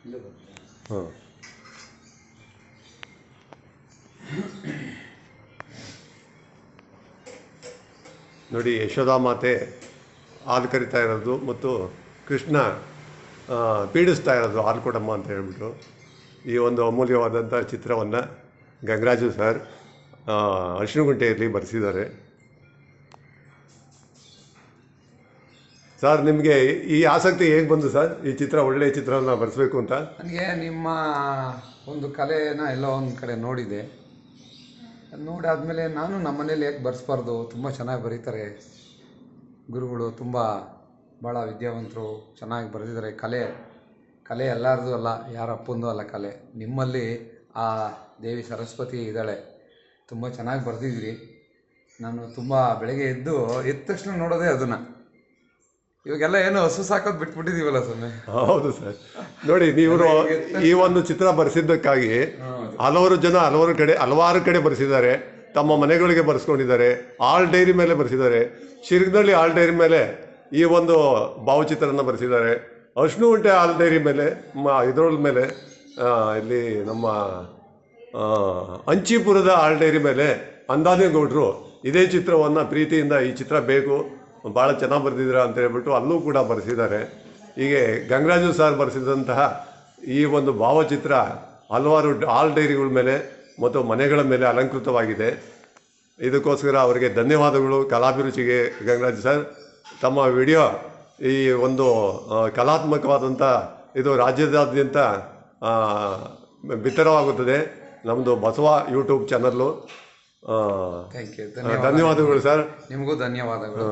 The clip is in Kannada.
ಹಾಂ ನೋಡಿ, ಯಶೋಧಾ ಮಾತೆ ಹಾಲು ಕರಿತಾ ಇರೋದು ಮತ್ತು ಕೃಷ್ಣ ಪೀಡಿಸ್ತಾ ಇರೋದು ಹಾಲು ಕೊಡಮ್ಮ ಅಂತ ಹೇಳ್ಬಿಟ್ಟು ಈ ಒಂದು ಅಮೂಲ್ಯವಾದಂಥ ಚಿತ್ರವನ್ನು ಗಂಗರಾಜು ಸರ್ ಅರಿಶಿನಗುಂಟೆಯಲ್ಲಿ ಬರೆಸಿದ್ದಾರೆ. ಸರ್, ನಿಮಗೆ ಈ ಆಸಕ್ತಿ ಹೇಗೆ ಬಂದು ಸರ್ ಈ ಚಿತ್ರ, ಒಳ್ಳೆಯ ಚಿತ್ರವನ್ನು ಬರೆಸಬೇಕು ಅಂತ? ನನಗೆ ನಿಮ್ಮ ಒಂದು ಕಲೆನ ಎಲ್ಲೋ ಒಂದು ಕಡೆ ನೋಡಿದೆ. ನೋಡಾದ್ಮೇಲೆ ನಾನು ನಮ್ಮ ಮನೇಲಿ ಯಾಕೆ ಬರೆಸ್ಬಾರ್ದು, ತುಂಬ ಚೆನ್ನಾಗಿ ಬರೀತಾರೆ ಗುರುಗಳು, ತುಂಬ ಭಾಳ ವಿದ್ಯಾವಂತರು, ಚೆನ್ನಾಗಿ ಬರೆದಿದ್ದಾರೆ. ಕಲೆ ಎಲ್ಲರದು ಅಲ್ಲ, ಯಾರ ಅಪ್ಪಂದು ಅಲ್ಲ ಕಲೆ. ನಿಮ್ಮಲ್ಲಿ ಆ ದೇವಿ ಸರಸ್ವತಿ ಇದ್ದಾಳೆ, ತುಂಬ ಚೆನ್ನಾಗಿ ಬರೆದಿದ್ದೀರಿ. ನಾನು ತುಂಬ ಬೆಳಗ್ಗೆ ಎದ್ದ ತಕ್ಷಣ ನೋಡೋದೇ ಅದನ್ನು. ಇವಾಗೆಲ್ಲ ಏನು ಹಸು ಸಾಕೋದು ಬಿಟ್ಬಿಟ್ಟಿದ್ದೀವಲ್ಲ ಸೊನ್ನೆ. ಹೌದು ಸರ್. ನೋಡಿ, ನೀವು ಈ ಒಂದು ಚಿತ್ರ ಬರೆಸಿದ್ದಕ್ಕಾಗಿ ಹಲವಾರು ಕಡೆ ಬರೆಸಿದ್ದಾರೆ. ತಮ್ಮ ಮನೆಗಳಿಗೆ ಬರೆಸ್ಕೊಂಡಿದ್ದಾರೆ, ಆಲ್ ಡೈರಿ ಮೇಲೆ ಬರೆಸಿದ್ದಾರೆ, ಶಿರ್ಗದಲ್ಲಿ ಆಲ್ ಡೈರಿ ಮೇಲೆ ಈ ಒಂದು ಭಾವಚಿತ್ರನ ಬರೆಸಿದ್ದಾರೆ, ಅರಿಶಿನಗುಂಟೆ ಆಲ್ ಡೈರಿ ಮೇಲೆ, ಇದರ ಮೇಲೆ ಇಲ್ಲಿ ನಮ್ಮ ಅಂಚಿಪುರದ ಆಲ್ ಡೈರಿ ಮೇಲೆ ಅಂದಾನೇಗೌಡರು ಇದೇ ಚಿತ್ರವನ್ನು ಪ್ರೀತಿಯಿಂದ ಈ ಚಿತ್ರ ಬೇಕು, ಭಾಳ ಚೆನ್ನಾಗಿ ಬರೆದಿದ್ದೀರಾ ಅಂತ ಹೇಳ್ಬಿಟ್ಟು ಅಲ್ಲೂ ಕೂಡ ಬರೆಸಿದ್ದಾರೆ. ಹೀಗೆ ಗಂಗರಾಜು ಸರ್ ಬರೆಸಿದಂತಹ ಈ ಒಂದು ಭಾವಚಿತ್ರ ಹಲವಾರು ಆಲ್ ಡೈರಿಗಳ ಮೇಲೆ ಮತ್ತು ಮನೆಗಳ ಮೇಲೆ ಅಲಂಕೃತವಾಗಿದೆ. ಇದಕ್ಕೋಸ್ಕರ ಅವರಿಗೆ ಧನ್ಯವಾದಗಳು. ಕಲಾಭಿರುಚಿಗೆ ಗಂಗರಾಜು ಸರ್, ತಮ್ಮ ವಿಡಿಯೋ ಈ ಒಂದು ಕಲಾತ್ಮಕವಾದಂಥ ಇದು ರಾಜ್ಯದಾದ್ಯಂತ ಬಿತ್ತರವಾಗುತ್ತದೆ. ನಮ್ಮದು Basava YouTube channel. Thank you, ಧನ್ಯವಾದಗಳು ಸರ್. ನಿಮಗೂ ಧನ್ಯವಾದಗಳು.